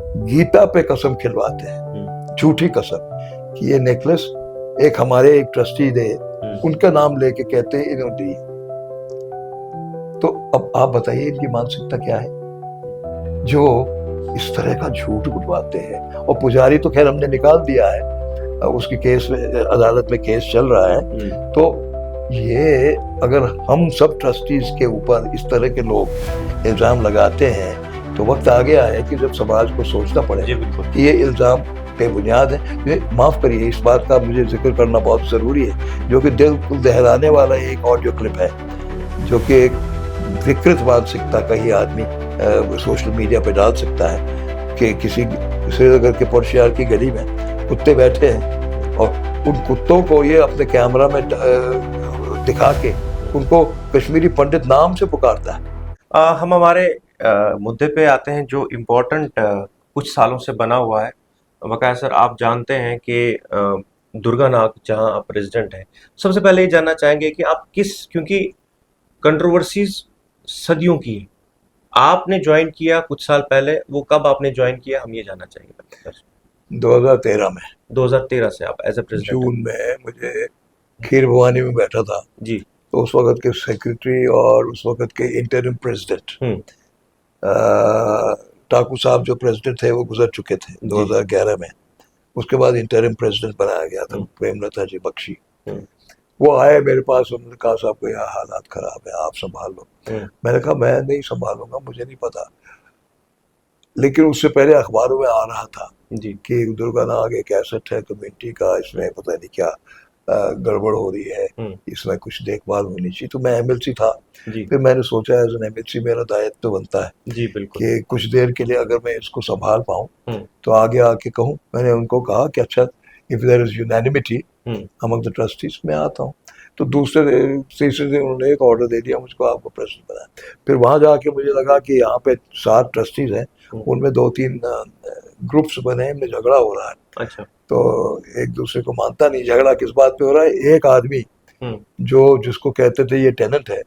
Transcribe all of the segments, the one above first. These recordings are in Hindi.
गीता पे कसम खिलवाते हैं, झूठी कसम, कि ये नेकलेस एक हमारे एक ट्रस्टी दे, उनका नाम लेके कहते हैं इन्होंने दी। तो अब आप बताइए इनकी मानसिकता क्या है जो इस तरह का झूठ बुलवाते हैं। और पुजारी तो खैर हमने निकाल दिया है, उसकी केस में अदालत में केस चल रहा है। तो ये अगर हम सब ट्रस्टीज के ऊपर इस तरह के लोग इल्जाम लगाते हैं तो वक्त आ गया है कि जब समाज को सोचना पड़े कि ये इल्जाम बेबुनियाद है। माफ करिए, इस बात का मुझे जिक्र करना बहुत जरूरी है, जो कि दिल को दहलाने वाला एक ऑडियो क्लिप है, जो कि एक विकृत मानसिकता का ही आदमी सोशल मीडिया पे डाल सकता है कि किसी श्रीनगर के पुरशहर की गली में कुत्ते बैठे हैं और उन कुत्तों को ये अपने कैमरा में दिखा के उनको कश्मीरी पंडित नाम से पुकारता है। हम हमारे मुद्दे पे आते हैं जो इम्पोर्टेंट कुछ सालों से बना हुआ है। वकाया सर, आप जानते हैं कि दुर्गा नाग जहां आप प्रेसिडेंट हैं, सबसे पहले ये जानना चाहेंगे कि आप क्योंकि कंट्रोवर्सीज सदियों की है, आपने ज्वाइन किया कुछ साल पहले, वो कब आपने ज्वाइन किया, हम ये जानना चाहेंगे। 2013 में। 2013 से आप एज ए प्रेसिडेंट? जून में मुझे खीर भवानी में बैठा था जी। तो उस वक्त के सेक्रेटरी और उस वक्त के इंटरिम प्रेसिडेंट ठाकुर साहब जो प्रेसिडेंट थे वो गुजर चुके थे 2011 में। उसके बाद इंटरिम प्रेसिडेंट बनाया गया था प्रेमलता जी बख्शी। वो आए मेरे पास, उन्होंने कहा साहब को यार हालात खराब है, आप संभाल लो। मैंने कहा मैं नहीं संभालूंगा, मुझे नहीं पता। लेकिन उससे पहले अखबारों में आ रहा था जी कि दुर्गा नाग एक एसेट है कम्युनिटी का, इसमें पता नहीं क्या गड़बड़ हो रही है, इसमें कुछ देखभाल होनी चाहिए। तो मैं एमएलसी था, फिर मैंने सोचा एज एन एमएलसी मेरा दायित्व तो बनता है जी बिल्कुल कि कुछ देर के लिए अगर मैं इसको संभाल पाऊँ तो आगे आके कहूँ। मैंने उनको कहा कि अच्छा, if there is unanimity among the trustees, मैं आता हूँ। तो तीसरे दिन उन्होंने एक ऑर्डर दे दिया मुझको, आपको प्रेसिडेंट बनाया। फिर वहां जाके मुझे लगा कि यहाँ पे 7 ट्रस्टीज हैं, उनमें 2-3 ग्रुप्स बने, इनमें झगड़ा हो रहा है। अच्छा। तो एक दूसरे को मानता नहीं, झगड़ा किस बात पे हो रहा है। एक आदमी जिसको कहते थे ये टेनेंट है,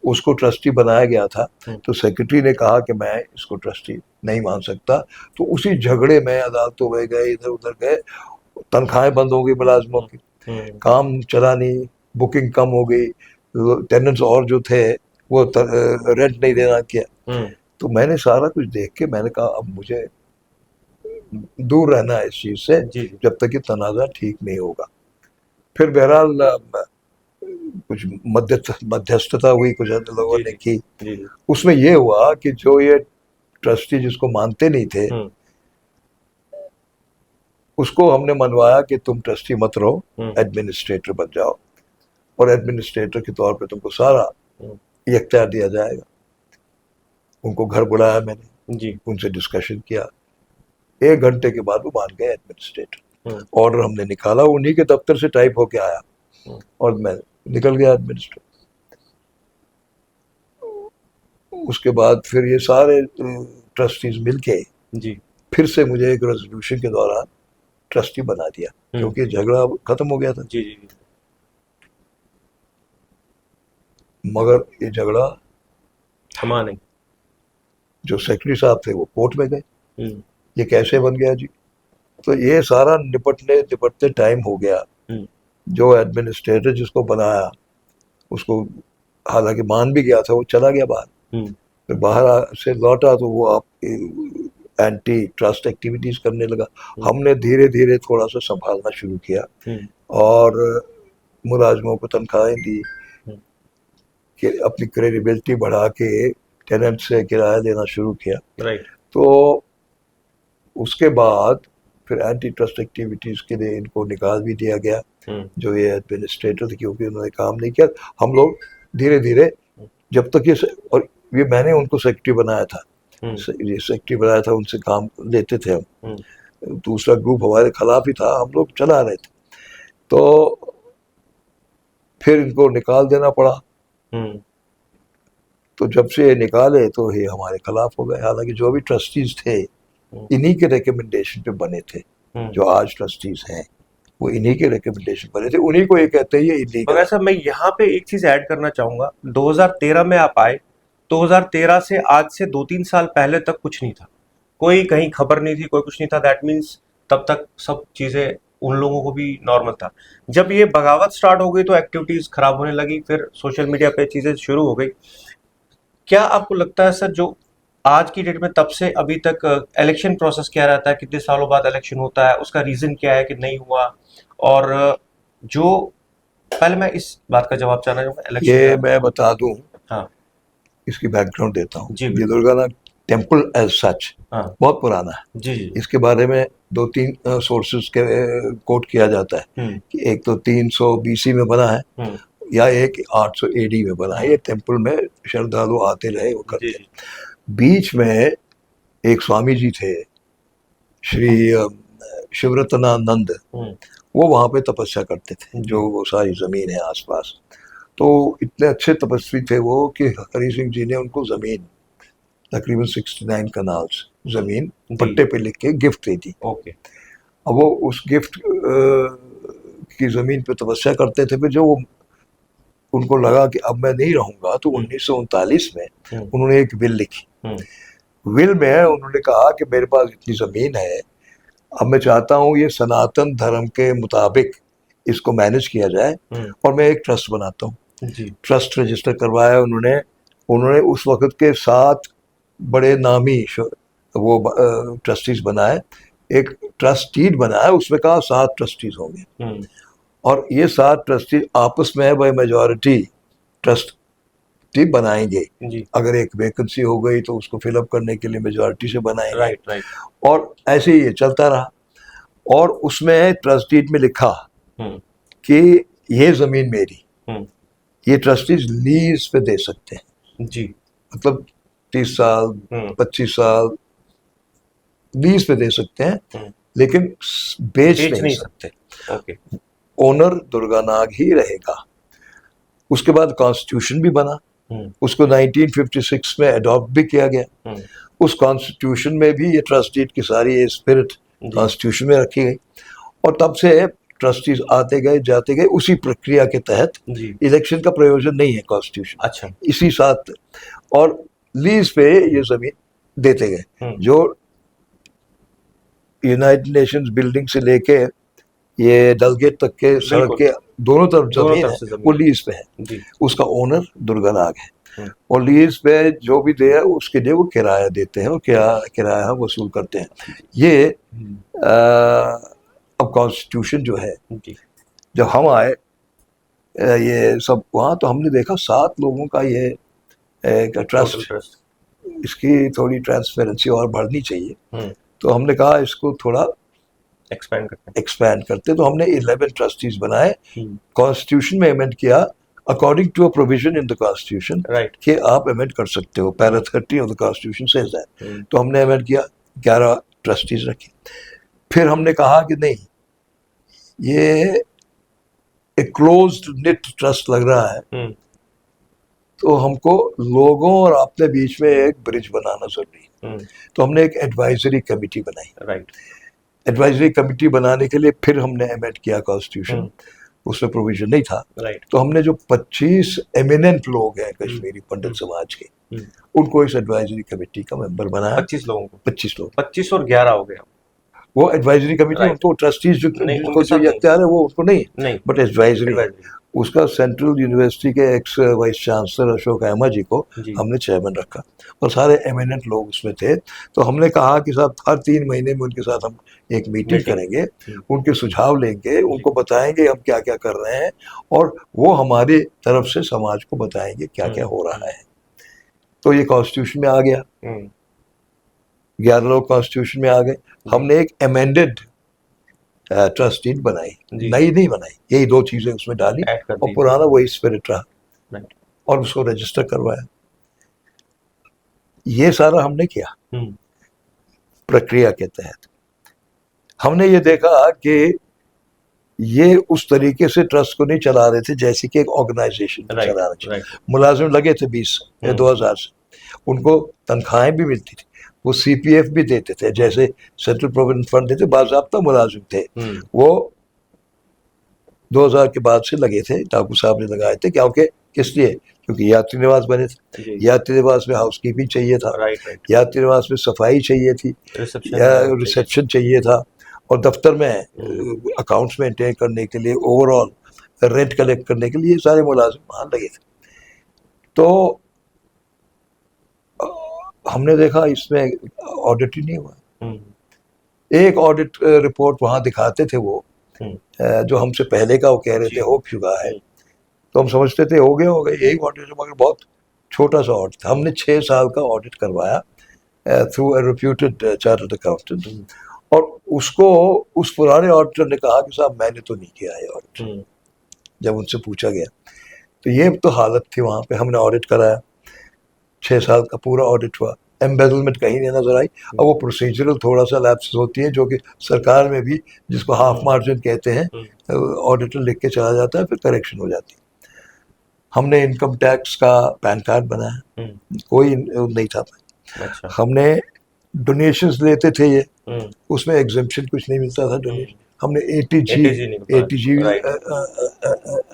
उसको ट्रस्टी बनाया गया था। तो सेक्रेटरी ने कहा कि मैं इसको ट्रस्टी नहीं मान सकता। तो उसी झगड़े में अदालतों में गए, इधर उधर गए, तनख्वाहें बंद हो गई मुलाजमों की, काम चला नहीं, बुकिंग कम हो गई, टेनेंट्स और जो थे वो रेंट नहीं देना किया। तो मैंने सारा कुछ देख के मैंने कहा अब मुझे दूर रहना है इस चीज से जब तक कि तनाज़ा ठीक नहीं होगा। फिर बहरहाल कुछ मध्यस्थता हुई, कुछ लोगों ने की। उसमें ये हुआ कि जो ये ट्रस्टी जिसको मानते नहीं थे उसको हमने मनवाया कि तुम ट्रस्टी मत रहो, एडमिनिस्ट्रेटर बन जाओ, और एडमिनिस्ट्रेटर के तौर पे तुमको सारा इख्तियार दिया जाएगा। उनको घर बुलाया मैंने जी, उनसे डिस्कशन किया। 1 घंटे के बाद वो मान गए एडमिनिस्ट्रेटर। ऑर्डर हमने निकाला, उन्हीं के दफ्तर से टाइप होके आया और मैं निकल गया एडमिनिस्ट्रेटर। उसके बाद फिर ये सारे ट्रस्टीज मिलके जी फिर से मुझे एक रेजोल्यूशन के दौरान ट्रस्टी बना दिया, क्योंकि झगड़ा खत्म हो गया था। जी जी। मगर ये झगड़ा थमा नहीं। जो सेक्रेटरी साहब थे वो कोर्ट में गए। ये कैसे बन गया जी? तो ये सारा निपटते टाइम हो गया। जो एडमिनिस्ट्रेटर जिसको बनाया उसको हालांकि मान भी गया था, वो चला गया बाहर। फिर बाहर से लौटा तो वो आप एंटी ट्रस्ट एक्टिविटीज करने लगा। हमने धीरे धीरे थोड़ा सा संभालना शुरू किया और मुलाजमों को तनख्वाहें दी कि अपनी क्रेडिबिलिटी बढ़ा के टेनेंट से किराया देना शुरू किया। तो उसके बाद फिर एंटी ट्रस्ट एक्टिविटीज के लिए इनको निकाल भी दिया गया, जो ये एडमिनिस्ट्रेटर थे, क्योंकि उन्होंने काम नहीं किया। हम लोग धीरे धीरे जब तक और ये मैंने उनको सेक्रेटरी बनाया था, ये सेक्रेटरी बनाया था, उनसे काम लेते थे हम। दूसरा ग्रुप हमारे खिलाफ ही था, हम लोग चला रहे थे। तो फिर इनको निकाल देना पड़ा। तो जब से ये निकाले तो ये हमारे खिलाफ हो गए। हालांकि जो भी ट्रस्टीज थे इन्हीं के रिकमेंडेशन पे बने थे। जो आज ट्रस्टीज हैं वो इन्हीं के रिकमेंडेशन बने थे, उन्हीं को ये कहते हैं ये इलीगल। मगर साहब मैं यहाँ पे एक चीज ऐड करना चाहूंगा। 2013 में आप आए, 2013 से आज से 2-3 साल पहले तक कुछ नहीं था, कोई कहीं खबर नहीं थी, कोई कुछ नहीं था, दैट मीन्स तब तक सब चीजें उन लोगों को भी नॉर्मल था। जब ये बगावत स्टार्ट हो गई तो एक्टिविटीज खराब होने लगी, फिर सोशल मीडिया पे चीजें शुरू हो गई। क्या आपको लगता है सर, जो आज की डेट में तब से अभी तक इलेक्शन प्रोसेस क्या रहता है, कितने सालों बाद इलेक्शन होता है, उसका रीजन क्या है कि नहीं हुआ? और जो पहले मैं इस बात का जवाब चाहना चाहूंगा, इलेक्शन ये मैं बता दूं, हाँ इसकी बैकग्राउंड देता हूँ। जी ये बिल्कुल। दुर्गानाथ टेम्पल एज सच हाँ बहुत पुराना है। जी जी। इसके बारे में 2-3 सोर्सेस के कोट किया जाता है कि एक तो 300 BC में बना है या एक 800 AD में बना है। ये टेम्पल में श्रद्धालु आते रहे, वो करते। जी जी। बीच में एक स्वामी जी थे, श्री शिवरत्नानंद, वो वहाँ पे तपस्या करते थे, जो वो सारी जमीन है आसपास। तो इतने अच्छे तपस्वी थे वो कि हरि सिंह जी ने उनको जमीन, तकरीबन 69 कनाल्स जमीन पट्टे पे लिख के गिफ्ट दे दी। ओके। अब वो उस गिफ्ट की जमीन पे तपस्या करते थे। फिर जो उनको लगा कि अब मैं नहीं रहूंगा, तो 1939 में उन्होंने एक विल लिखी। विल में उन्होंने कहा कि मेरे पास इतनी जमीन है, अब मैं चाहता हूँ ये सनातन धर्म के मुताबिक इसको मैनेज किया जाए, और मैं एक ट्रस्ट बनाता हूँ। ट्रस्ट रजिस्टर करवाया उन्होंने। उन्होंने उस वक्त के 7 बड़े नामी वो ट्रस्टीज बनाए। एक ट्रस्ट डीड बनाया, उसमें कहा 7 ट्रस्टीज होंगे, और ये 7 ट्रस्टीज आपस में बाय मेजॉरिटी ट्रस्टी बनाएंगे। अगर एक वैकेंसी हो गई तो उसको फिलअप करने के लिए मेजॉरिटी से बनाएंगे। राइट। और ऐसे ही ये चलता रहा। और उसमें ट्रस्ट डीड में लिखा कि ये जमीन मेरी, ये ट्रस्टीज लीज पे दे सकते हैं जी, मतलब 30 साल 25 साल लीज पे दे सकते हैं, लेकिन बेच नहीं सकते। ओके। ओनर दुर्गानाग ही रहेगा। उसके बाद कॉन्स्टिट्यूशन भी बना, उसको 1956 में अडॉप्ट भी किया गया। उस कॉन्स्टिट्यूशन में भी ये ट्रस्ट डीड की सारी ये स्पिरिट कॉन्स्टिट्यूशन में रखी गई, और तब से ट्रस्टीज आते गए जाते गए उसी प्रक्रिया के तहत। इलेक्शन का प्रयोजन नहीं है कॉन्स्टिट्यूशन, अच्छा, इसी साथ, और लीज पे ये जमीन देते गए। जो यूनाइटेड नेशंस बिल्डिंग से लेके ये डलगेट तक के सड़क के दोनों तरफ जमीन है, वो लीज पे है। उसका ओनर दुर्गानाग है, और लीज पे जो भी दे उसके लिए वो किराया देते हैं, और किराया वसूल करते हैं। ये अब कॉन्स्टिट्यूशन जो है, जब हम आए ये सब वहाँ, तो हमने देखा 7 लोगों का ये ट्रस्ट, इसकी थोड़ी ट्रांसपेरेंसी और बढ़नी चाहिए। तो हमने कहा इसको थोड़ा एक्सपैंड करते। तो हमने 11 ट्रस्टीज बनाए। कॉन्स्टिट्यूशन में अमेंड किया according to a provision in the constitution कि आप अमेंड कर सकते हो। Para 30 of the constitution says that. तो हमने अमेंड किया, 11 ट्रस्टीज रखे। फिर हमने कहा कि नहीं, ये एक क्लोज्ड निट ट्रस्ट लग रहा है, तो हमको लोगों और अपने बीच में एक ब्रिज बनाना जरूरी है। तो हमने एक एडवाइजरी कमेटी बनाई। एडवाइजरी कमेटी बनाने के लिए फिर हमने अमेंड किया कॉन्स्टिट्यूशन, उसमें प्रोविजन नहीं था। तो हमने जो 25 एमिनेंट लोग हैं कश्मीरी पंडित समाज के, उनको इस एडवाइजरी कमेटी का मेंबर बनाया। 25 लोगों को, 25 लोग, 25 और 11 हो गया। वो एडवाइजरी कमेटी, उनको ट्रस्टीज जो इख्तियार है वो उसको नहीं, बट एडवाइजरी। उसका सेंट्रल यूनिवर्सिटी के ex vice chancellor Ashok Ahmad ji को हमने चेयरमैन रखा, और सारे एमिनेंट लोग उसमें थे। तो हमने कहा कि साहब हर 3 महीने में उनके साथ हम एक मीटिंग करेंगे, उनके सुझाव लेंगे, उनको बताएंगे हम क्या क्या कर रहे हैं, और वो हमारे तरफ से समाज को बताएंगे क्या क्या हो रहा है। तो ये कॉन्स्टिट्यूशन में आ गया। 11 लोग कॉन्स्टिट्यूशन में आ गए। हमने एक अमेंडेड ट्रस्ट डीड बनाई, नई नहीं बनाई, यही 2 चीजें उसमें डाली, और पुराना वही स्पिरिट रहा, और उसको रजिस्टर करवाया। ये सारा हमने किया प्रक्रिया के तहत। हमने ये देखा कि ये उस तरीके से ट्रस्ट को नहीं चला रहे थे जैसे कि एक ऑर्गेनाइजेशन चला रहे थे। मुलाजिम लगे थे 20 या 2000 से, उनको तनख्वाहें भी मिलती थी, वो CPF भी देते थे, जैसे सेंट्रल प्रोविडेंट फंड देते, बाज़ाब्ता मुलाजिम थे। वो 2000 के बाद से लगे थे, ठाकुर साहब ने लगाए थे, क्योंकि किस लिए, क्योंकि यात्री निवास बने थे। जी। यात्री निवास में हाउसकीपिंग चाहिए था, राइट राइट। यात्री निवास में सफाई चाहिए थी, या रिसेप्शन चाहिए था, और दफ्तर में अकाउंट्स मेंटेन करने के लिए, ओवरऑल रेंट कलेक्ट करने के लिए ये सारे मुलाजिम वहाँ लगे थे। तो हमने देखा इसमें ऑडिट ही नहीं हुआ। एक ऑडिट रिपोर्ट वहाँ दिखाते थे वो, जो हमसे पहले का वो कह रहे थे हो चुका है, तो हम समझते थे हो गया यही ऑडिट, मगर बहुत छोटा सा ऑडिट था। हमने 6 साल का ऑडिट करवाया through a reputed chartered accountant, और उसको उस पुराने ऑडिटर ने कहा कि साहब मैंने तो नहीं किया है ऑडिट। जब उनसे पूछा गया तो ये तो हालत थी वहाँ पे। हमने ऑडिट कराया, 6 साल का पूरा ऑडिट हुआ, एम्बेजलमेंट कहीं नहीं नजर आई। अब वो प्रोसीजरल थोड़ा सा लैप्स होती है, जो कि सरकार में भी जिसको हाफ मार्जिन कहते हैं, ऑडिटर लिख के चला जाता है, फिर करेक्शन हो जाती है। हमने इनकम टैक्स का पैन कार्ड बनाया, कोई नहीं था। अच्छा। हमने डोनेशंस लेते थे ये, उसमें एग्जेम्पशन कुछ नहीं मिलता था डोनेशन। हमने एटीजी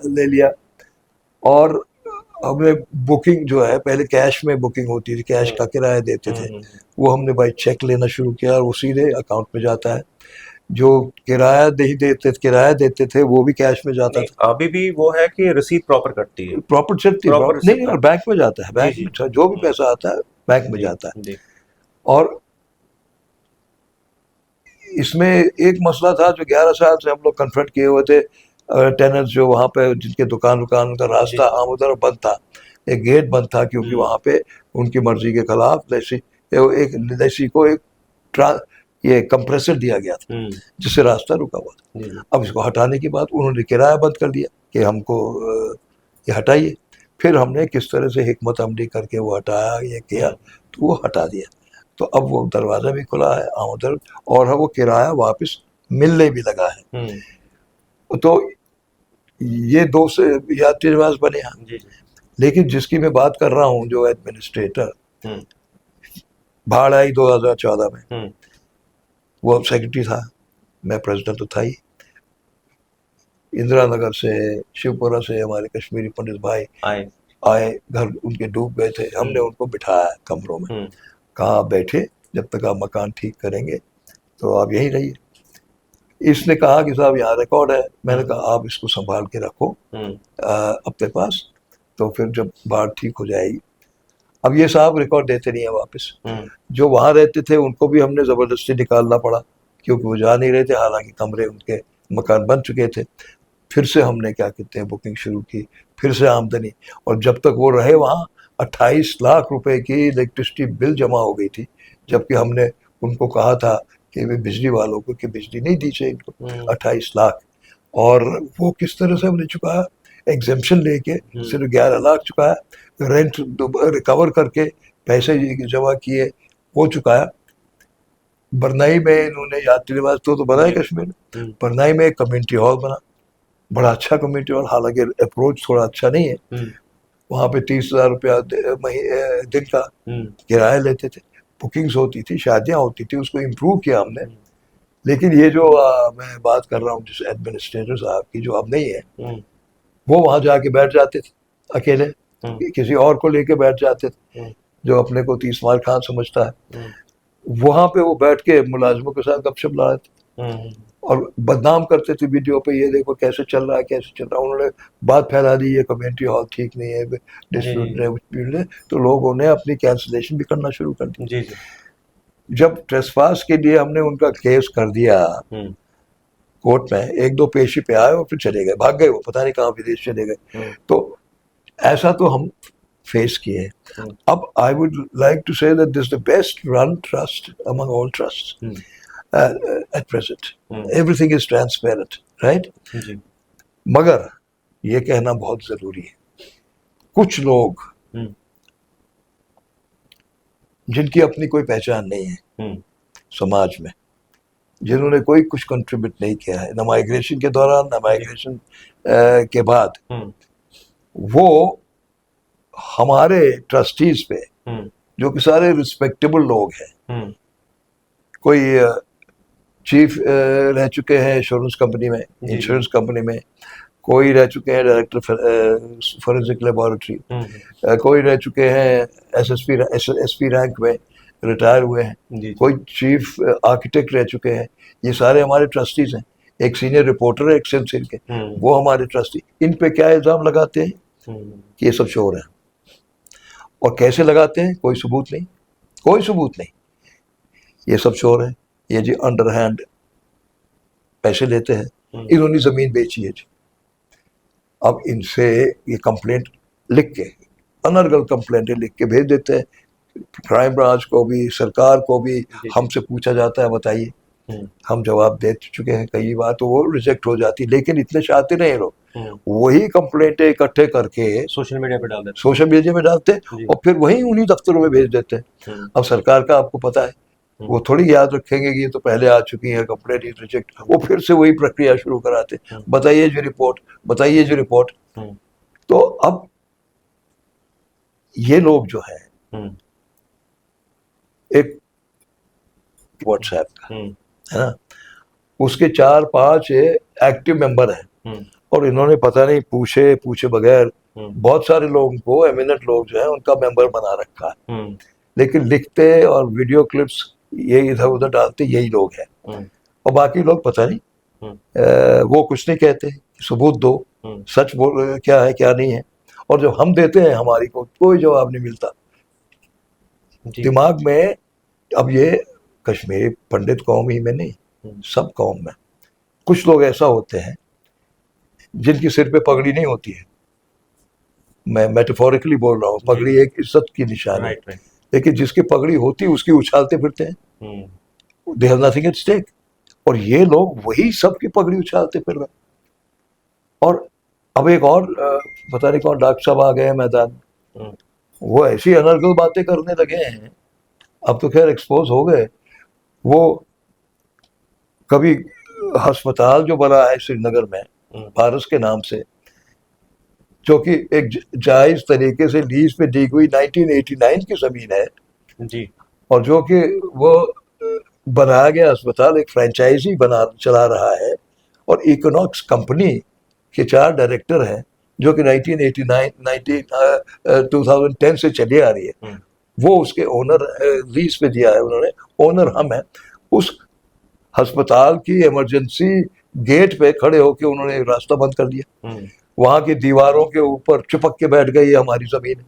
ले लिया, और हमने बुकिंग जो है, पहले कैश में बुकिंग होती थी, कैश का किराया देते थे, वो हमने बाई चेक लेना शुरू किया, और वो सीधे अकाउंट में जाता है। जो किराया देते थे वो भी कैश में जाता था। अभी भी वो है कि रसीद प्रॉपर कटती है, प्रॉपर चलती है, नहीं, और बैंक में जाता है, बैंक में जो भी पैसा आता है बैंक में जाता है। और इसमें एक मसला था जो 11 साल से हम लोग कन्फ्रंट किए हुए थे, टेनर्स जो वहाँ पे जिनके दुकान का रास्ता आमदर बंद था, एक गेट बंद था, क्योंकि वहाँ पे उनकी मर्जी के खिलाफ लेसी को एक ये कंप्रेसर दिया गया था, जिससे रास्ता रुका हुआ था। अब इसको हटाने के बाद उन्होंने किराया बंद कर दिया कि हमको ये हटाइए। फिर हमने किस तरह से हिकमत अमली करके वो हटाया, ये किया, तो वो हटा दिया। तो अब वो दरवाज़ा भी खुला है आमदर, और वो किराया वापस मिलने भी लगा है। तो ये 2 से यात्री निवास बने हैं। लेकिन जिसकी मैं बात कर रहा हूँ, जो एडमिनिस्ट्रेटर, बाढ़ आई 2014 में, वो सेक्रेटरी था, मैं प्रेसिडेंट तो था ही। इंदिरा नगर से, शिवपुरा से हमारे कश्मीरी पंडित भाई आए, घर उनके डूब गए थे। हमने उनको बिठाया कमरों में, कहा बैठे, जब तक आप मकान ठीक करेंगे तो आप यहीं रहिए। इसने कहा कि साहब यहाँ रिकॉर्ड है। मैंने कहा आप इसको संभाल के रखो अपने पास, तो फिर जब बाढ़ ठीक हो जाएगी। अब ये साहब रिकॉर्ड देते नहीं है वापस। जो वहाँ रहते थे उनको भी हमने ज़बरदस्ती निकालना पड़ा, क्योंकि वो जा नहीं रहे थे, हालांकि कमरे उनके मकान बन चुके थे। फिर से हमने क्या कहते हैं बुकिंग शुरू की, फिर से आमदनी, और जब तक वो रहे वहाँ 28 लाख रुपए की इलेक्ट्रिसिटी बिल जमा हो गई थी, जबकि हमने उनको कहा था कि वे बिजली वालों को कि बिजली नहीं दी चाहिए इनको। 28 लाख, और वो किस तरह से हमने चुकाया, एग्जेम्पशन लेके सिर्फ 11 लाख चुकाया, रेंट रिकवर करके पैसे जमा किए वो चुकाया। बरनाई में इन्होंने यात्री निवास तो बना है कश्मीर में, बरनाई में एक कम्युनिटी हॉल बना, बड़ा अच्छा कम्युनिटी हॉल, हालांकि अप्रोच थोड़ा अच्छा नहीं है। वहाँ पे 30,000 रुपया दिन का किराया लेते थे, बुकिंग्स होती थी, शादियाँ होती थी, उसको इम्प्रूव किया हमने। लेकिन ये जो मैं बात कर रहा हूँ जिस एडमिनिस्ट्रेटर साहब की, जो अब नहीं है, वो वहाँ जाके बैठ जाते थे अकेले, किसी और को लेके बैठ जाते थे जो अपने को 30 मार खान समझता है। वहाँ पे वो बैठ के मुलाजिमों के साथ गपशप लड़ा थे, और बदनाम करते थे वीडियो पे, ये देखो कैसे चल रहा है, कैसे चल रहा है। उन्होंने बात फैला दी, ये कम्युनिटी हॉल ठीक नहीं है, डिस्प्यूट है, तो लोगों ने अपनी कैंसिलेशन भी करना शुरू कर दी। जब ट्रेसपास के लिए हमने उनका केस कर दिया कोर्ट में, 1-2 पेशी पे आए और फिर चले गए, भाग गए, वो पता नहीं कहाँ विदेश चले गए। तो ऐसा तो हम फेस किए। अब I would like to say that this the best run trust among all trust at present. Everything is transparent, right? मगर ये कहना बहुत जरूरी है, कुछ लोग जिनकी अपनी कोई पहचान नहीं है समाज में, जिन्होंने कोई कुछ कंट्रीब्यूट नहीं किया है, न माइग्रेशन के दौरान न माइग्रेशन के बाद, वो हमारे ट्रस्टीज पे, जो कि सारे रिस्पेक्टेबल लोग हैं, कोई चीफ रह चुके हैं इंश्योरेंस कंपनी में, कोई रह चुके हैं डायरेक्टर फॉरेंसिक लेबोरेटरी, कोई रह चुके हैं एसएसपी रैंक में, रिटायर हुए हैं, जी कोई चीफ आर्किटेक्ट रह चुके हैं। ये सारे हमारे ट्रस्टीज हैं। एक सीनियर रिपोर्टर है एक सिलसिल के, वो हमारे ट्रस्टी। इन पे क्या इल्ज़ाम लगाते हैं कि ये सब चोर हैं, और कैसे लगाते हैं कोई सबूत नहीं, कोई सबूत नहीं। ये सब चोर हैं, ये जी अंडरहैंड पैसे लेते हैं, इन्होंने ज़मीन बेची है जी। अब इनसे ये कंप्लेंट लिख के, अनर्गल कंप्लेंटें लिख के भेज देते हैं क्राइम ब्रांच को भी, सरकार को भी। हमसे पूछा जाता है बताइए, हम जवाब दे चुके हैं कई बार, तो वो रिजेक्ट हो जाती। लेकिन इतने शातिर नहीं लोग, वही कंप्लेंटें इकट्ठे करके सोशल मीडिया पे डाल देते, सोशल मीडिया में डालते हैं, और फिर वही उन्हीं दफ्तरों में भेज देते हैं। अब सरकार का आपको पता है, वो थोड़ी याद रखेंगे कि ये तो पहले आ चुकी है कंप्लेंट, रिजेक्ट, वो फिर से वही प्रक्रिया शुरू कराते, बताइए जी रिपोर्ट, बताइए जी रिपोर्ट। तो अब ये लोग जो है, एक व्हाट्सएप का है ना, उसके 4-5 एक्टिव मेंबर हैं, और इन्होंने पता नहीं पूछे बगैर बहुत सारे लोगों को, एमिनेंट लोग जो है उनका मेंबर बना रखा है। लेकिन लिखते और वीडियो क्लिप्स ये इधर उधर डालते यही लोग हैं, और बाकी लोग पता नहीं, वो कुछ नहीं कहते, सबूत दो, सच बोल क्या है क्या नहीं है। और जब हम देते हैं हमारी को कोई जवाब नहीं मिलता। दिमाग में अब ये कश्मीरी पंडित कौम ही में नहीं, सब कौम में कुछ लोग ऐसा होते हैं जिनकी सिर पे पगड़ी नहीं होती है। मैं मेटाफोरिकली बोल रहा हूँ, पगड़ी एक इज्जत की निशान है, लेकिन जिसकी पगड़ी होती है उसकी उछालते फिरते हैं, they have nothing at stake. और ये लोग वही सबकी पगड़ी उछालते फिर रहे। और अब एक और पता नहीं कौन डॉक्टर साहब आ गए हैं मैदान, वो ऐसी अनर्गल बातें करने लगे हैं, अब तो खैर एक्सपोज हो गए। वो कभी अस्पताल जो बना है श्रीनगर में फारस के नाम से, जो कि एक जायज तरीके से लीज पे दी हुई 1989 की जमीन है जी, और जो कि वो बनाया गया अस्पताल एक फ्रेंचाइजी चला रहा है, और इकोनॉक्स कंपनी के 4 डायरेक्टर हैं जो कि 2010 से चली आ रही है। वो उसके ओनर, लीज पे दिया है उन्होंने, ओनर हम हैं। उस अस्पताल की इमरजेंसी गेट पे खड़े होकर उन्होंने रास्ता बंद कर दिया। वहां की दीवारों के ऊपर चिपक के बैठ गई, ये हमारी जमीन है।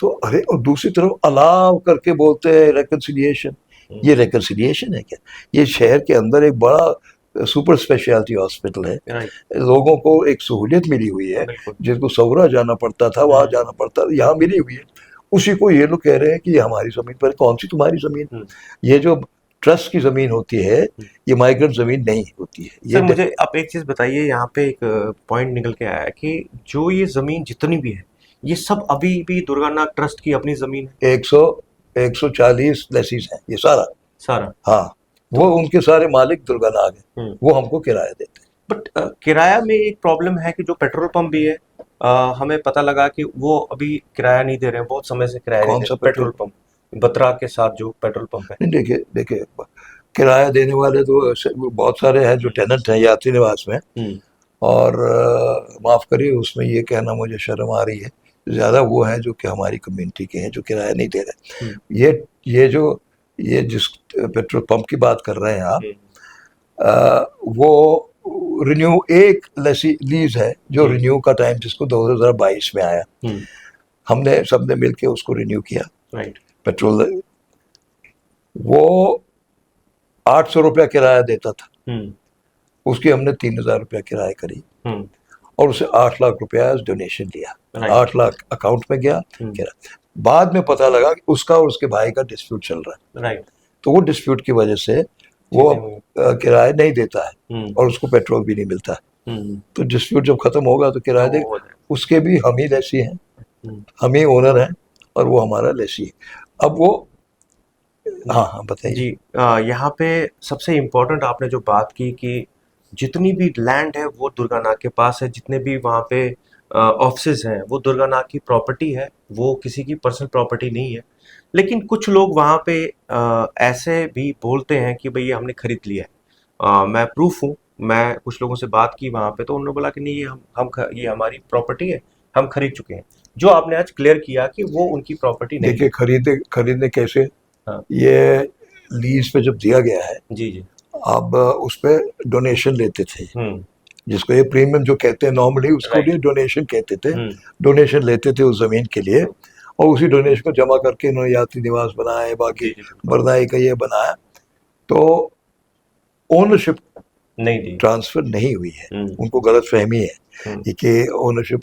तो अरे, और दूसरी तरफ अलाव करके बोलते हैं रेकन्सिलिएशन। ये रेकन्सिलिएशन है क्या? ये शहर के अंदर एक बड़ा सुपर स्पेशलिटी हॉस्पिटल है, लोगों को एक सहूलियत मिली हुई है, जिनको सौरा जाना पड़ता था वहां जाना पड़ता, यहाँ मिली हुई है। उसी को ये लोग कह रहे हैं कि ये हमारी जमीन पर। कौन सी तुम्हारी जमीन? ये जो ट्रस्ट की जमीन होती है, ये माइग्रेंट जमीन नहीं होती है। ये सर मुझे आप एक चीज बताइए, यहाँ पे एक पॉइंट निकल के आया कि जो ये जमीन जितनी भी है, ये सब अभी भी दुर्गानाग ट्रस्ट की अपनी जमीन है। 140 लेसीज हैं ये सारा। हाँ, वो उनके सारे मालिक दुर्गानाग हैं, वो हमको किराया देते हैं। बट किराया में एक प्रॉब्लम है कि जो पेट्रोल पंप भी है, हमें पता लगा कि वो अभी किराया नहीं दे रहे हैं, बहुत समय से किराया नहीं दे रहे। पेट्रोल पंप बत्रा के साथ जो पेट्रोल पंप है, नहीं, देखिए किराया देने वाले तो बहुत सारे हैं जो टेनेंट हैं यात्री निवास में, और माफ करिए उसमें ये कहना मुझे शर्म आ रही है, ज्यादा वो है जो कि हमारी कम्युनिटी के हैं जो किराया नहीं दे रहे। ये जिस पेट्रोल पंप की बात कर रहे हैं आप, वो रिन्यू एक लीज है जो रिन्यू का टाइम जिसको 2022 में आया, हमने सबने मिलके उसको रिन्यू किया। पेट्रोल वो 800 रुपया किराया देता था, उसकी हमने 3000 रुपया किराया करी, और उसे 8 लाख रुपया डोनेशन दिया। 8 लाख अकाउंट में गया किराया। बाद में पता लगा कि उसका और उसके भाई का डिस्प्यूट चल रहा है, तो वो डिस्प्यूट की वजह से वो किराया नहीं देता है और उसको पेट्रोल भी नहीं मिलता है। तो डिस्प्यूट जब खत्म होगा तो किराया देगा। उसके भी हम ही लेसी हैं, हम ही ओनर हैं, और वो हमारा लेसी है। अब वो हाँ बताइए जी। यहाँ पे सबसे इम्पोर्टेंट आपने जो बात की कि जितनी भी लैंड है वो दुर्गानाग के पास है, जितने भी वहाँ पे ऑफिसेज हैं वो दुर्गानाग की प्रॉपर्टी है, वो किसी की पर्सनल प्रॉपर्टी नहीं है। लेकिन कुछ लोग वहाँ पे ऐसे भी बोलते हैं कि भाई ये हमने खरीद लिया है। मैं प्रूफ हूँ मैं कुछ लोगों से बात की वहां पे, तो उन्होंने बोला कि नहीं, ये हमारी प्रॉपर्टी है, हम खरीद चुके हैं। जो आपने आज क्लियर किया कि वो उनकी प्रॉपर्टी नहीं देखिए, है। खरीदने कैसे, हाँ। ये लीज पे जब दिया गया है, जी जी। अब उस पे डोनेशन लेते थे, हम्म। जिसको ये प्रीमियम जो कहते हैं नॉर्मली, उसको राइट। लिए डोनेशन कहते थे। हम्म। डोनेशन लेते थे उस जमीन के लिए, और उसी डोनेशन को जमा करके इन्होंने यात्री निवास बनाए, बाकी जी जी बिल्कुल। बरनाई का ये बनाया। तो ओनरशिप नहीं दी। ट्रांसफर नहीं हुई है, हम्म। उनको गलत फहमी है हम्म। ये कि ओनरशिप,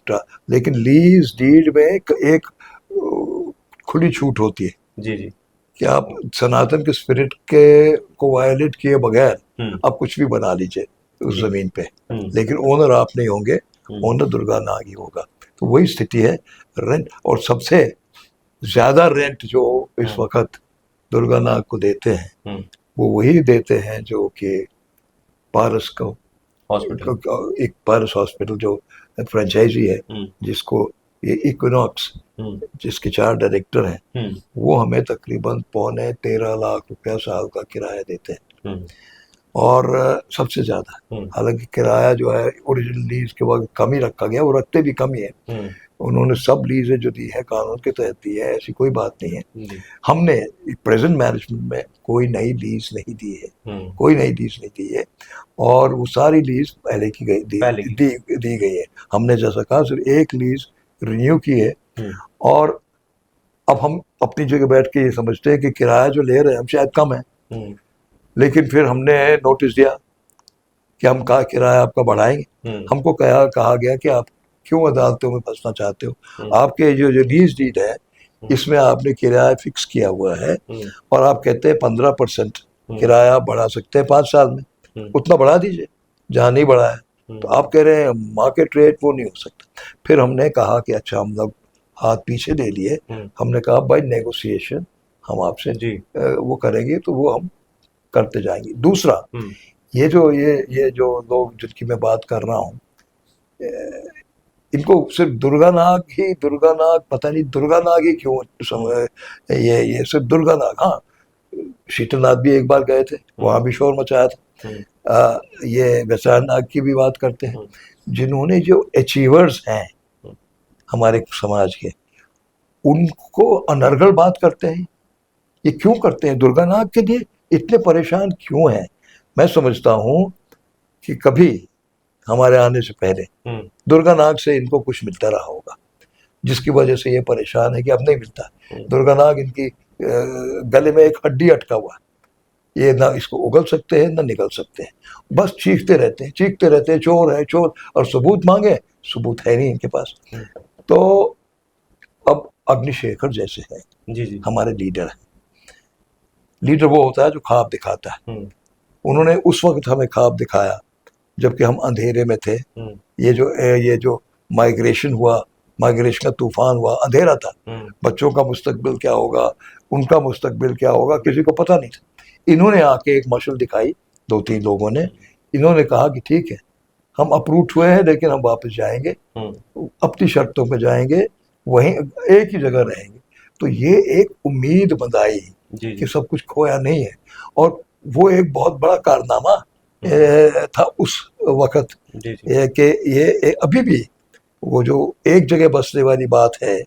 लेकिन लीज डीड में एक खुली छूट होती है जी जी। कि आप सनातन के स्पिरिट के को वायलेट किए बगैर हम्म। आप कुछ भी बना लीजिए उस जी। जमीन पे, हम्म। लेकिन ओनर आप नहीं होंगे, हम्म। ओनर दुर्गा नाग ही होगा। तो वही स्थिति है रेंट, और सबसे ज्यादा रेंट जो इस हम्म। वक्त दुर्गा नाग को देते हैं, हम्म। वो वही देते हैं जो कि पारस को, हॉस्पिटल। एक पारस हॉस्पिटल जो फ्रेंचाइजी है, हम्म। जिसको ये इक्विनॉक्स, हम्म। जिसके 4 डायरेक्टर हैं, हम्म। वो हमें तकरीबन 13.25 लाख साल का किराया देते हैं। हम्म। और सबसे ज़्यादा, हम्म। हालांकि किराया जो है ओरिजिनल लीज के वक्त कम ही रखा गया, वो रखते भी कम ही है। हम्म। उन्होंने सब लीजें जो दी है कानून के तहत दी है, ऐसी कोई बात नहीं है। जी। हमने प्रेजेंट मैनेजमेंट में कोई नई लीज नहीं दी है, हम्म। कोई नई लीज नहीं दी है, और वो सारी लीज पहले की गई पहले की। दी गई है। हमने जैसा कहा सिर्फ एक लीज रिन्यू की है, हम्म। और अब हम अपनी जगह बैठ के ये समझते हैं कि किराया जो ले रहे हैं हम शायद कम है, हम्म। लेकिन फिर हमने नोटिस दिया कि हम का किराया आपका बढ़ाएंगे। हम्म। हमको कहा गया कि आप क्यों अदालतों में फंसना चाहते हो, हम्म। आपके जो जो लीज डीड है हम्म। इसमें आपने किराया फिक्स किया हुआ है, हम्म। और आप कहते हैं 15% हम्म। किराया आप बढ़ा सकते हैं 5 साल में, हम्म। उतना बढ़ा दीजिए जहाँ नहीं बढ़ा है। तो हम्म। आप कह रहे हैं मार्केट रेट वो नहीं हो सकता। फिर हमने कहा कि अच्छा, हम लोग हाथ पीछे ले लिए, हम्म। हमने कहा भाई नेगोशिएशन हम आपसे जी। वो करेंगे, तो वो हम करते जाएंगे। दूसरा, हम्म। ये जो लोग जिनकी मैं बात कर रहा हूँ, इनको सिर्फ दुर्गा नाग पता नहीं दुर्गा नाग ही क्यों ये सिर्फ दुर्गा नाग। हाँ, शीतलनाथ भी एक बार गए थे, वहां भी शोर मचाया था। हम्म। ये वैशाल नाग की भी बात करते हैं, हम्म। जिन्होंने जो अचीवर्स हैं हम्म। हमारे समाज के, उनको अनर्गल बात करते हैं। ये क्यों करते हैं? दुर्गा नाग के लिए इतने परेशान क्यों हैं? मैं समझता हूँ कि कभी हमारे आने से पहले हम्म। दुर्गा नाग से इनको कुछ मिलता रहा होगा, जिसकी वजह से ये परेशान है कि अब नहीं मिलता। दुर्गा नाग इनकी गले में एक हड्डी अटका हुआ है, ये ना इसको उगल सकते हैं ना निकल सकते हैं, बस चीखते रहते हैं चोर है चोर, और सबूत मांगे, सबूत है नहीं इनके पास। तो अब अग्निशेखर जैसे हैं जी जी। हमारे लीडर हैं। लीडर वो होता है जो ख्वाब दिखाता है। हम्म। उन्होंने उस वक्त हमें ख्वाब दिखाया जबकि हम अंधेरे में थे। हम्म। ये जो माइग्रेशन का तूफान हुआ, अंधेरा था, हम्म। बच्चों का मुस्तकबिल क्या होगा, उनका मुस्तकबिल क्या होगा, किसी को पता नहीं था। इन्होंने आके एक मशल दिखाई, 2-3 लोगों ने, इन्होंने कहा कि ठीक है, हम अप्रूव हुए हैं लेकिन हम वापस जाएंगे, अपनी शर्तों पे जाएंगे, वहीं एक ही जगह रहेंगे। तो ये एक उम्मीद बंधाई जी कि जी। सब कुछ खोया नहीं है, और वो एक बहुत बड़ा कारनामा था उस वक्त, जी जी। कि ये अभी भी वो जो एक जगह बसने वाली बात है,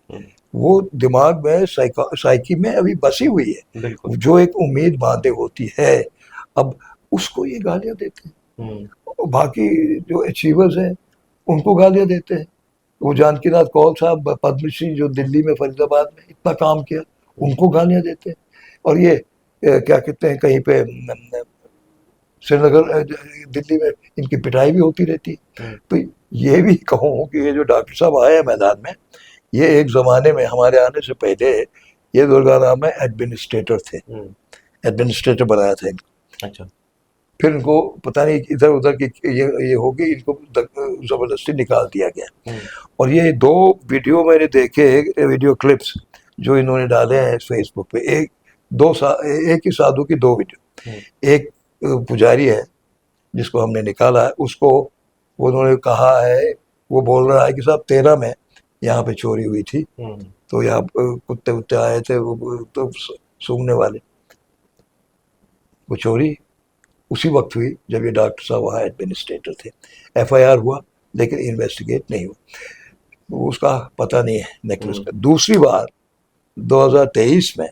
वो दिमाग में साइकी में अभी बसी हुई है, बिल्कुल। जो एक उम्मीद बांधे होती है। अब उसको ये गालियां देते हैं, और बाकी जो अचीवर्स हैं उनको गालियां देते हैं। वो जानकी नाथ कौल साहब पद्मश्री जो दिल्ली में फरीदाबाद में इतना काम किया, उनको गालियां देते हैं। और ये क्या कहते हैं, कहीं पे श्रीनगर दिल्ली में इनकी पिटाई भी होती रहती है। तो ये भी कहूँ कि ये जो डॉक्टर साहब आए हैं मैदान में, ये एक ज़माने में हमारे आने से पहले ये दुर्गा नाम में एडमिनिस्ट्रेटर थे, एडमिनिस्ट्रेटर बनाया था इनको। अच्छा। फिर इनको पता नहीं इधर उधर की ये होगी, इनको ज़बरदस्ती निकाल दिया गया। और ये 2 वीडियो मैंने देखे, वीडियो क्लिप्स जो इन्होंने डाले हैं फेसबुक पे, एक ही साधु की 2 वीडियो। एक पुजारी है जिसको हमने निकाला है, उसको उन्होंने कहा है, वो बोल रहा है कि साहब 13 में यहाँ पे चोरी हुई थी, तो यहाँ कुत्ते उत्ते आए थे, वो तो सूंघने वाले, वो चोरी उसी वक्त हुई जब ये डॉक्टर साहब वहाँ एडमिनिस्ट्रेटर थे। एफआईआर हुआ लेकिन इन्वेस्टिगेट नहीं हुआ, तो उसका पता नहीं है नेकलेस का। दूसरी बार 2023 में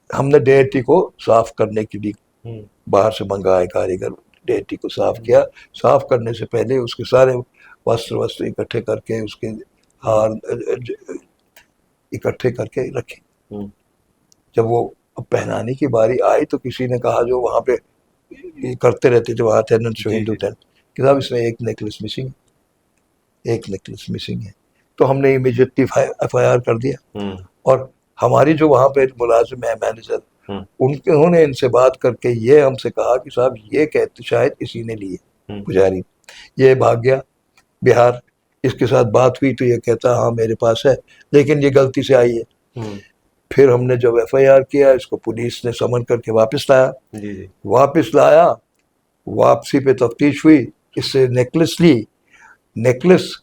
हमने डेटी को साफ करने के लिए बाहर से मंगाए कारीगर, डेटी को साफ किया। साफ करने से पहले उसके सारे वस्त्र इकट्ठे करके, उसके हार इकट्ठे करके रखे। जब वो पहनाने की बारी आई तो किसी ने कहा, जो वहाँ पे ये करते रहते थे वहाँ अटेंडेंट हिंदू टेंट, कि साहब इसमें एक नेकलेस मिसिंग, एक नेकलेस मिसिंग है। तो हमने इमीडिएटली एफआईआर कर दिया, और हमारी जो वहाँ पे मुलाजिम है मैनेजर, उन्होंने इनसे बात करके ये हमसे कहा कि साहब ये कहते शायद इसी ने लिए, पुजारी, ये भाग गया बिहार, इसके साथ बात हुई तो ये कहता हाँ मेरे पास है, लेकिन ये गलती से आई है। फिर हमने जब एफआईआर किया, इसको पुलिस ने समन करके वापस लाया। वापस लाया, वापसी पे तफ्तीश हुई, इससे नेकलेस ली, नेकलेस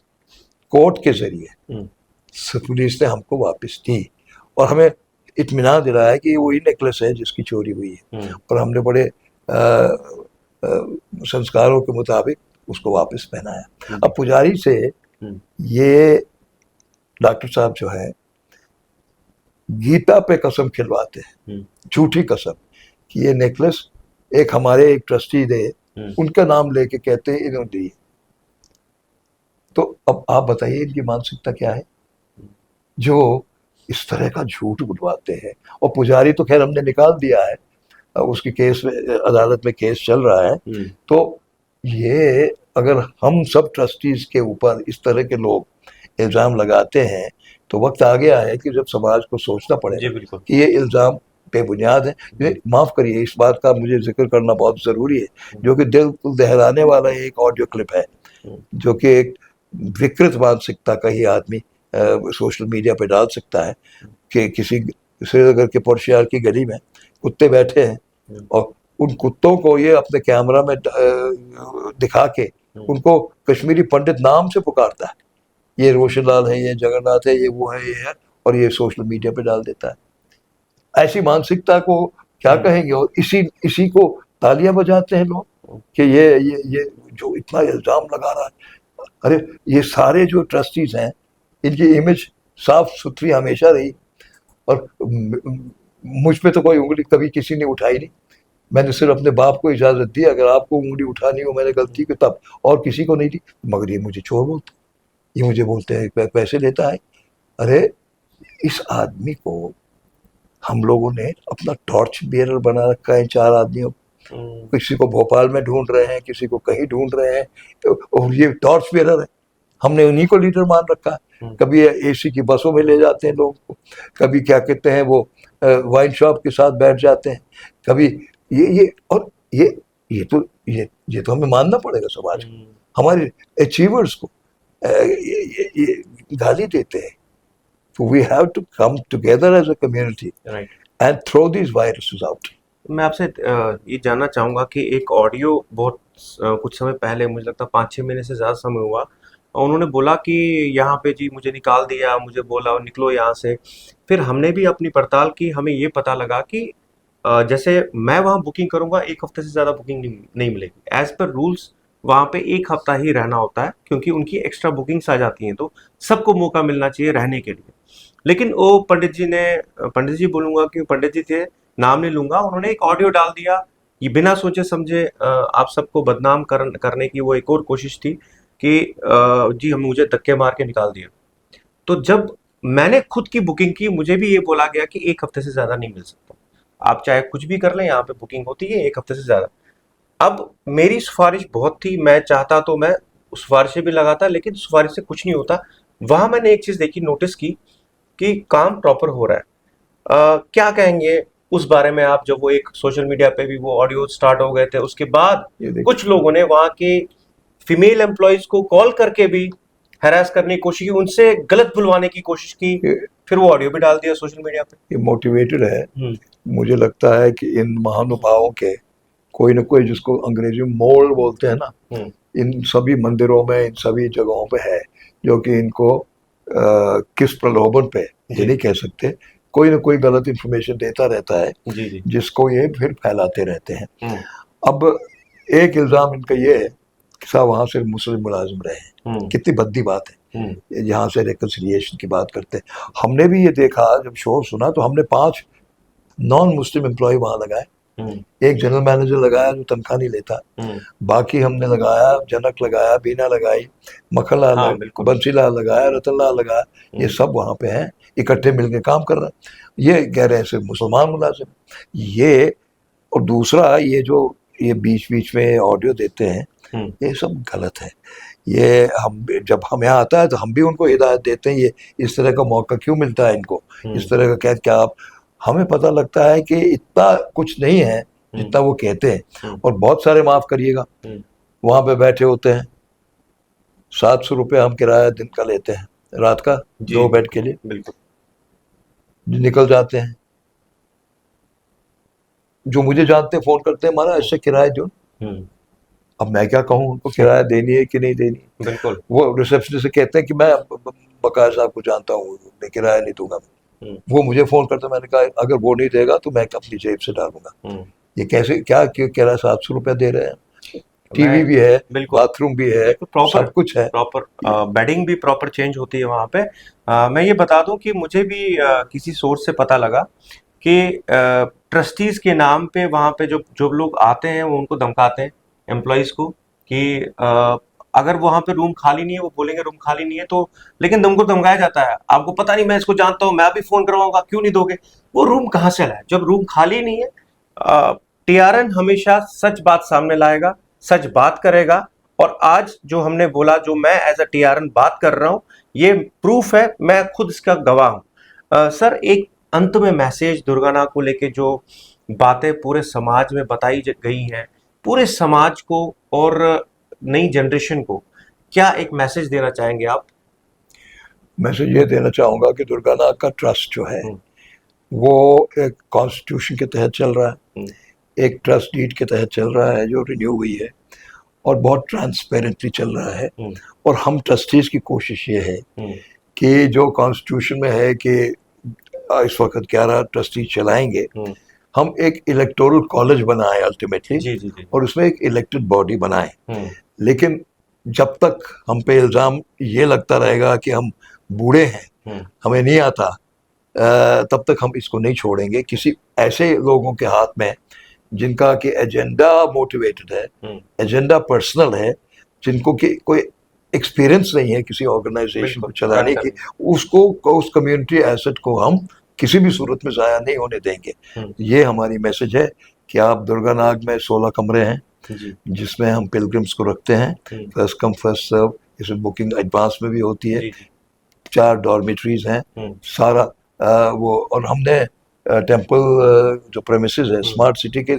कोर्ट के जरिए पुलिस ने हमको वापस दी, और हमें इत्मीनान दिलाया कि वही नेकलेस है जिसकी चोरी हुई है, और हमने बड़े संस्कारों के मुताबिक उसको वापस पहनाया। अब पुजारी से ये डॉक्टर साहब जो है गीता पे कसम खिलवाते हैं, झूठी कसम, कि ये नेकलेस एक हमारे एक ट्रस्टी थे, उनका नाम लेके कहते हैं इन्होंने दी। तो अब आप बताइए इनकी मानसिकता क्या है, जो इस तरह का झूठ बुलवाते हैं। और पुजारी तो खैर हमने निकाल दिया है, उसकी केस में, अदालत में केस चल रहा है। तो ये अगर हम सब ट्रस्टीज के ऊपर इस तरह के लोग इल्ज़ाम लगाते हैं, तो वक्त आ गया है कि जब समाज को सोचना पड़ेगा कि ये इल्ज़ाम बेबुनियाद है। माफ़ करिए, इस बात का मुझे जिक्र करना बहुत ज़रूरी है, जो कि दिल को दहलाने वाला एक ऑडियो क्लिप है, जो कि एक विकृत मानसिकता का ही आदमी सोशल मीडिया पे डाल सकता है, कि किसी श्रीनगर के पुरशहर की गली में कुत्ते बैठे हैं, और उन कुत्तों को ये अपने कैमरा में दिखा के उनको कश्मीरी पंडित नाम से पुकारता है, ये रोशन लाल है, ये जगन्नाथ है, ये वो है, ये है, और ये सोशल मीडिया पे डाल देता है। ऐसी मानसिकता को क्या कहेंगे? और इसी को तालियां बजाते हैं लोग कि ये जो इतना इल्जाम लगा रहा है। अरे ये सारे जो ट्रस्टीज हैं, इनकी इमेज साफ सुथरी हमेशा रही, और मुझ पे तो कोई उंगली कभी किसी ने उठाई नहीं। मैंने सिर्फ अपने बाप को इजाजत दी, अगर आपको उंगली उठानी हो मैंने गलती की तब, और किसी को नहीं दी। मगर ये मुझे चोर बोलते, ये मुझे बोलते हैं पैसे लेता है। अरे इस आदमी को हम लोगों ने अपना टॉर्च बियरर बना रखा है, 4 आदमियों, किसी को भोपाल में ढूंढ रहे हैं, किसी को कहीं ढूंढ रहे हैं, और ये टॉर्च बियरर है, हमने उन्हीं को लीडर मान रखा है। कभी एसी की बसों में ले जाते हैं लोगों को, कभी क्या कहते हैं वो वाइन शॉप के साथ बैठ जाते हैं, कभी ये तो हमें मानना पड़ेगा। समाज हमारे अचीवर्स को ये गाली देते हैं। So we have to come together as a community and throw these viruses out. मैं आपसे ये जानना चाहूँगा कि एक ऑडियो बहुत कुछ समय पहले, मुझे लगता है 5-6 महीने से ज़्यादा समय हुआ, और उन्होंने बोला कि यहाँ पे जी मुझे निकाल दिया, मुझे बोला निकलो यहाँ से। फिर हमने भी अपनी पड़ताल की, हमें ये पता लगा कि जैसे मैं वहाँ बुकिंग करूँगा, 1 हफ्ते से ज़्यादा बुकिंग नहीं मिलेगी। एज पर रूल्स वहाँ पे 1 हफ्ता ही रहना होता है, क्योंकि उनकी एक्स्ट्रा बुकिंग्स आ जाती हैं, तो सबको मौका मिलना चाहिए रहने के लिए। लेकिन वो पंडित जी बोलूँगा कि पंडित जी थे, नाम नहीं लूँगा, उन्होंने एक ऑडियो डाल दिया। ये बिना सोचे समझे आप सबको बदनाम करने की वो एक और कोशिश थी कि जी मुझे धक्के मार के निकाल दिया। तो जब मैंने खुद की बुकिंग की, मुझे भी ये बोला गया कि 1 हफ्ते से ज़्यादा नहीं मिल सकता, आप चाहे कुछ भी कर लें, यहाँ पे बुकिंग होती है 1 हफ्ते से ज़्यादा। अब मेरी सिफारिश बहुत थी, मैं चाहता तो मैं सिफारिशें भी लगाता, लेकिन सिफारिश से कुछ नहीं होता। वहाँ मैंने एक चीज़ देखी, नोटिस की कि काम प्रॉपर हो रहा है। क्या कहेंगे उस बारे में आप? जब वो एक सोशल मीडिया पे भी वो ऑडियो स्टार्ट हो गए थे, उसके बाद कुछ लोगों ने वहाँ के फीमेल एम्प्लॉयज को कॉल करके भी हैरास करने की कोशिश की, उनसे गलत बुलवाने की कोशिश की, फिर वो ऑडियो भी डाल दिया सोशल मीडिया पे। ये मोटिवेटेड है। मुझे लगता है कि इन महानुभावों के कोई न कोई, जिसको अंग्रेजी में मोल बोलते हैं ना, इन सभी मंदिरों में, इन सभी जगहों पे है, जो कि इनको किस प्रलोभन पे ये नहीं कह सकते, कोई ना कोई गलत इन्फॉर्मेशन देता रहता है, जी जी। जिसको ये फिर फैलाते रहते हैं। हम्म, अब एक इल्ज़ाम इनका ये है कि साहब वहाँ से मुस्लिम मुलाजिम रहे हैं, हम्म, कितनी भद्दी बात है। हम्म, यहाँ से रिकन्सिलिएशन की बात करते हैं। हमने भी ये देखा, जब शोर सुना तो हमने 5 नॉन मुस्लिम एम्प्लॉय वहाँ लगाए। हम्म, एक जनरल मैनेजर लगाया जो तनख्वाह नहीं लेता, हम्म, बाकी हमने लगाया, जनक लगाया, बीना लगाई, मक्खन हाँ लाल, बिल्कुल। बंसी लाल लगाया, रतन लाल लगाया। ये हम्म, सब वहाँ पे हैं, इकट्ठे मिलकर काम कर रहे हैं। ये कह रहे हैं सिर्फ मुसलमान मुलाजिम। ये और दूसरा, ये जो ये बीच बीच में ऑडियो देते हैं, हम्म, ये सब गलत है। ये हम जब हम यहाँ आता है तो हम भी उनको हिदायत देते हैं, ये इस तरह का मौका क्यों मिलता है इनको, इस तरह का कह क्या आप। हमें पता लगता है कि इतना कुछ नहीं है जितना वो कहते हैं। और बहुत सारे, माफ़ करिएगा, वहाँ पे बैठे होते हैं, 700 रुपये हम किराया दिन का लेते हैं, रात का, जी 2 बेड के लिए, बिल्कुल। निकल जाते हैं। जो मुझे जानते हैं फ़ोन करते हैं, हमारा ऐसे किराया दो। हम्म, अब मैं क्या कहूँ उनको, किराया देनी है कि नहीं देनी है। बिल्कुल। वो रिसेप्शनिस्ट से कहते हैं कि मैं बकाया साहब को जानता हूँ, मैं किराया नहीं दूंगा। हम्म, वो मुझे फ़ोन करते, मैंने कहा अगर वो नहीं देगा तो मैं अपनी जेब से डालूंगा। हम्म, ये कैसे, क्या क्यों किराया 700 रुपये दे रहे हैं? टीवी मैं भी है, बिल्कुल बाथरूम भी है, प्रॉपर सब कुछ है। प्रॉपर बेडिंग भी प्रॉपर चेंज होती है वहाँ पे। मैं ये बता दूं कि मुझे भी किसी सोर्स से पता लगा कि ट्रस्टीज के नाम पे वहाँ पे जो जो लोग आते हैं वो उनको धमकाते हैं एम्प्लॉयज को कि अगर वहाँ पे रूम खाली नहीं है, वो बोलेंगे रूम खाली नहीं है तो, लेकिन तुमको धमकाया जाता है, आपको पता नहीं मैं इसको जानता हूँ, मैं अभी फोन करवाऊंगा, क्यों नहीं दोगे। वो रूम कहाँ से लाए जब रूम खाली नहीं है। टीआरएन हमेशा सच बात सामने लाएगा, सच बात करेगा। और आज जो हमने बोला, जो मैं एज अ टीआरएन बात कर रहा हूँ, ये प्रूफ है, मैं खुद इसका गवाह हूँ। सर, एक अंत में मैसेज दुर्गाना को लेके जो बातें पूरे समाज में बताई गई हैं, पूरे समाज को और नई जनरेशन को क्या एक मैसेज देना चाहेंगे आप? मैसेज ये देना चाहूँगा कि दुर्गानाथ का ट्रस्ट जो है हम्म, वो एक कॉन्स्टिट्यूशन के तहत चल रहा है, हम्म, एक ट्रस्ट डीड के तहत चल रहा है जो रिन्यू हुई है, और बहुत ट्रांसपेरेंटली चल रहा है। हम्म, और हम ट्रस्टीज की कोशिश ये है हम्म, कि जो कॉन्स्टिट्यूशन में है कि इस वक्त 11 ट्रस्टी चलाएंगे, हम्म, हम एक इलेक्टोरल कॉलेज बनाएं अल्टीमेटली, जी जी जी। और उसमें एक इलेक्टेड बॉडी बनाएं। हम्म, लेकिन जब तक हम पे इल्ज़ाम ये लगता रहेगा कि हम बूढ़े हैं, हम्म, हमें नहीं आता, तब तक हम इसको नहीं छोड़ेंगे किसी ऐसे लोगों के हाथ में जिनका कि एजेंडा मोटिवेटेड है, हम्म, एजेंडा पर्सनल है, जिनको कि कोई एक्सपीरियंस नहीं है किसी ऑर्गेनाइजेशन को बिल्कुल चलाने रन की। करना। उसको, उस कम्युनिटी एसेट को हम किसी भी सूरत में ज़ाया नहीं होने देंगे। हम्म, ये हमारी मैसेज है कि आप दुर्गानाग में 16 कमरे हैं जी। जिसमें हम पिलग्रिम्स को रखते हैं, हम्म, फर्स्ट कम फर्स्ट सर्व, इसमें बुकिंग एडवांस में भी होती है। जी जी। 4 डॉर्मेटरीज हैं, हम्म, सारा वो, और हमने टेम्पल जो प्रेमिसेस है स्मार्ट सिटी के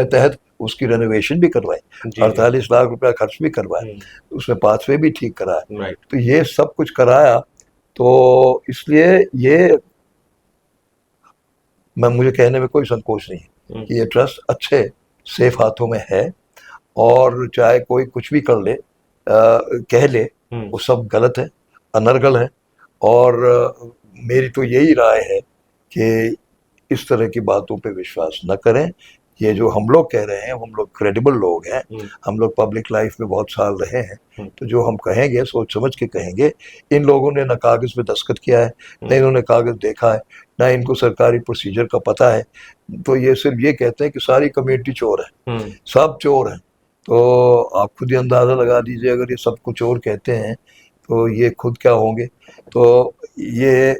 तहत उसकी रेनोवेशन भी करवाई, जी जी। 48 लाख रुपया खर्च भी करवाया, उसमें पाथवे भी ठीक कराया। राइट। तो ये सब कुछ कराया, तो इसलिए ये मुझे कहने में कोई संकोच नहीं है कि ये ट्रस्ट अच्छे सेफ हाथों में है। और चाहे कोई कुछ भी कर ले, कह ले, वो सब गलत है, अनर्गल है। और मेरी तो यही राय है कि इस तरह की बातों पे विश्वास न करें। ये जो हम लोग कह रहे हैं, हम लोग क्रेडिबल लोग हैं, हम लोग पब्लिक लाइफ में बहुत साल रहे हैं, तो जो हम कहेंगे सोच समझ के कहेंगे। इन लोगों ने ना कागज़ पे दस्तखत किया है, ना इन्होंने कागज़ देखा है, ना इनको सरकारी प्रोसीजर का पता है। तो ये सिर्फ ये कहते हैं कि सारी कम्युनिटी चोर है, सब चोर हैं। तो आप खुद ही अंदाज़ा लगा दीजिए, अगर ये सबको चोर कहते हैं तो ये खुद क्या होंगे। तो ये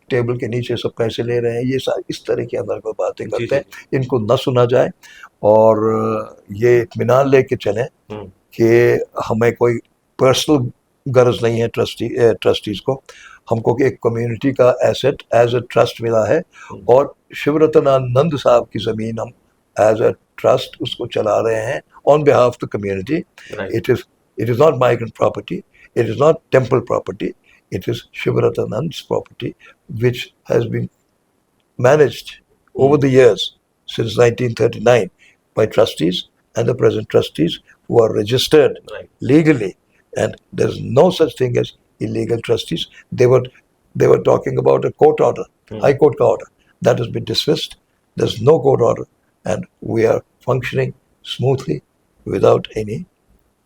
टेबल के नीचे सब पैसे ले रहे हैं, ये इस तरह की अनर्गल बातें जी करते जी। हैं, इनको न सुना जाए। और ये इत्मीनान लेके चलें कि हमें कोई पर्सनल गर्ज नहीं है ट्रस्टीज़ को। हमको कि एक कम्युनिटी का एसेट एज अ ट्रस्ट मिला है, और शिवरतनानंद साहब की ज़मीन हम एज अ ट्रस्ट उसको चला रहे हैं on behalf the community. Right. It is not migrant property, it is not temple property, it is Shivaratanand's property, which has been managed over the years since 1939 by trustees, and the present trustees who are registered Right. legally. And there's no such thing as illegal trustees. They were they were talking about a court order, High Court का order. That has been dismissed. There's no court order, and we are functioning smoothly without any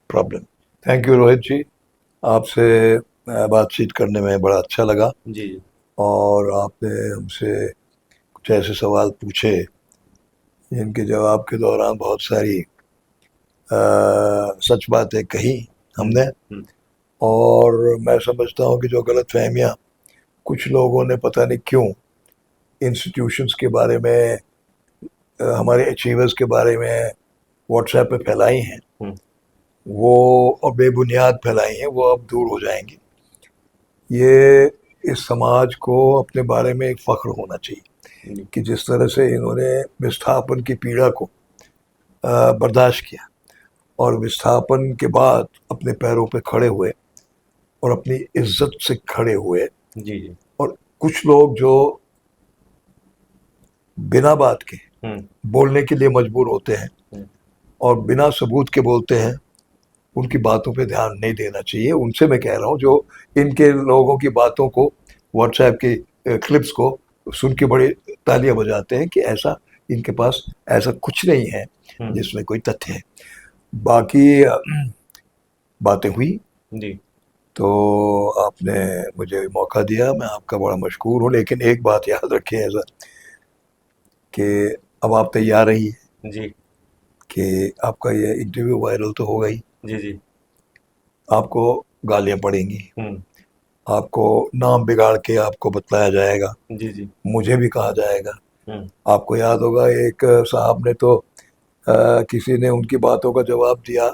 problem. Thank you, Rohit जी. आपसे बातचीत करने में बड़ा अच्छा लगा, जी और आपने हमसे कुछ ऐसे सवाल पूछे जिनके जवाब के दौरान बहुत सारी सच बातें कही हमने, और मैं समझता हूँ कि जो गलतफहमियाँ कुछ लोगों ने पता नहीं क्यों इंस्टीट्यूशंस के बारे में, हमारे अचीवर्स के बारे में व्हाट्सएप पे फैलाई हैं, वो और बेबुनियाद फैलाई हैं, वो अब दूर हो जाएंगी। ये इस समाज को अपने बारे में एक फ़ख्र होना चाहिए कि जिस तरह से इन्होंने विस्थापन की पीड़ा को बर्दाश्त किया और विस्थापन के बाद अपने पैरों पे खड़े हुए और अपनी इज्जत से खड़े हुए। जी और कुछ लोग जो बिना बात के बोलने के लिए मजबूर होते हैं और बिना सबूत के बोलते हैं, उनकी बातों पे ध्यान नहीं देना चाहिए। उनसे मैं कह रहा हूँ जो इनके लोगों की बातों को, व्हाट्सएप की क्लिप्स को सुन के बड़ी तालियां बजाते हैं कि ऐसा इनके पास ऐसा कुछ नहीं है जिसमें कोई तथ्य है। बाकी बातें हुई जी तो आपने मुझे मौका दिया, मैं आपका बड़ा मशकूर हूँ। लेकिन एक बात याद रखें ऐसा कि अब आप तैयार रहिए जी कि आपका ये इंटरव्यू वायरल तो होगा ही। जी जी आपको गालियाँ पड़ेंगी, आपको नाम बिगाड़ के आपको बतलाया जाएगा, जी जी मुझे भी कहा जाएगा। आपको याद होगा एक साहब ने तो किसी ने उनकी बातों का जवाब दिया,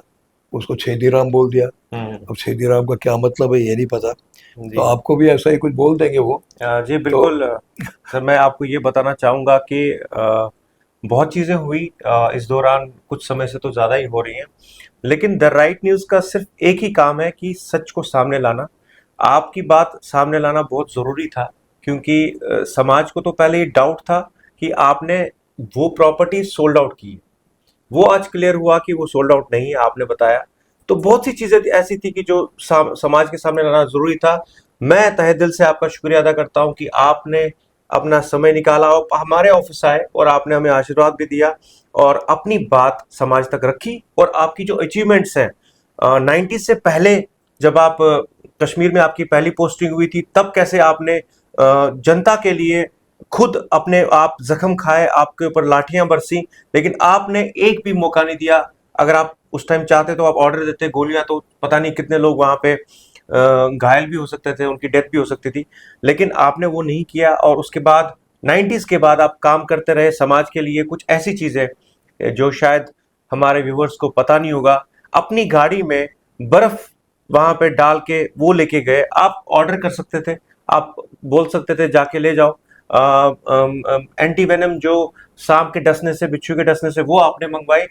उसको छेदीराम बोल दिया। अब छेदीराम का क्या मतलब है ये नहीं पता, तो आपको भी ऐसा ही कुछ बोल देंगे वो। जी बिल्कुल। सर मैं आपको ये बताना चाहूँगा कि बहुत चीज़ें हुई इस दौरान, कुछ समय से तो ज़्यादा ही हो रही हैं, लेकिन द राइट न्यूज़ का सिर्फ एक ही काम है कि सच को सामने लाना। आपकी बात सामने लाना बहुत ज़रूरी था, क्योंकि समाज को तो पहले ये डाउट था कि आपने वो प्रॉपर्टी सोल्ड आउट की, वो आज क्लियर हुआ कि वो सोल्ड आउट नहीं है, आपने बताया। तो बहुत सी चीज़ें ऐसी थी कि जो समाज के सामने लाना ज़रूरी था। मैं तहे दिल से आपका शुक्रिया अदा करता हूं कि आपने अपना समय निकाला और हमारे ऑफिस आए और आपने हमें आशीर्वाद भी दिया और अपनी बात समाज तक रखी। और आपकी जो अचीवमेंट्स हैं 90s से पहले, जब आप कश्मीर में आपकी पहली पोस्टिंग हुई थी, तब कैसे आपने जनता के लिए खुद अपने आप जख्म खाए, आपके ऊपर लाठियां बरसी, लेकिन आपने एक भी मौका नहीं दिया। अगर आप उस टाइम चाहते तो आप ऑर्डर देते गोलियां, तो पता नहीं कितने लोग वहां पे घायल भी हो सकते थे, उनकी डेथ भी हो सकती थी, लेकिन आपने वो नहीं किया। और उसके बाद 90s के बाद आप काम करते रहे समाज के लिए। कुछ ऐसी चीजें जो शायद हमारे व्यूवर्स को पता नहीं होगा, अपनी गाड़ी में बर्फ वहां पे डाल के वो लेके गए। आप ऑर्डर कर सकते थे, आप बोल सकते थे जाके ले जाओ। एंटी वेनम जो सांप के डसने से, बिच्छू के डसने से, वो आपने मंगवाई।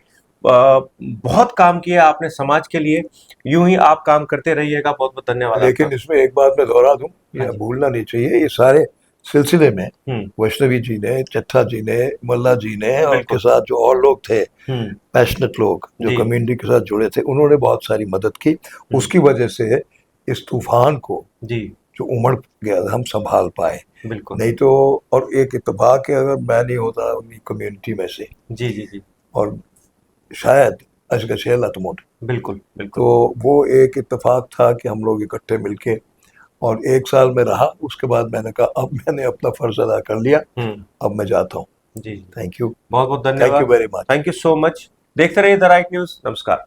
बहुत काम किया आपने समाज के लिए। यूं ही आप काम करते रहिएगा। बहुत बहुत धन्यवाद। लेकिन इसमें एक बात मैं दोहरा दूं, ये भूलना नहीं चाहिए, ये सारे सिलसिले में वैष्णवी जी ने, चट्ठा जी ने, मल्ला जी ने और उनके साथ जो और लोग थे, पैशनेट लोग जो कम्युनिटी के साथ जुड़े थे, उन्होंने बहुत सारी मदद की। उसकी वजह से इस तूफान को जो उमड़ गया हम संभाल पाए। नहीं तो, और एक इत्तेफाक है, अगर मैं नहीं होता उनकी कम्युनिटी में से, जी जी जी, और शायद अजगशेल अतमुट, बिल्कुल बिल्कुल, तो वो एक इत्तेफाक था कि हम लोग इकट्ठे मिलके, और 1 साल में रहा। उसके बाद मैंने कहा अब मैंने अपना फर्ज अदा कर लिया, अब मैं जाता हूँ। जी, थैंक यू, बहुत बहुत धन्यवाद, thank you very much, thank you so much. देखते रहिए द राइट न्यूज़। नमस्कार।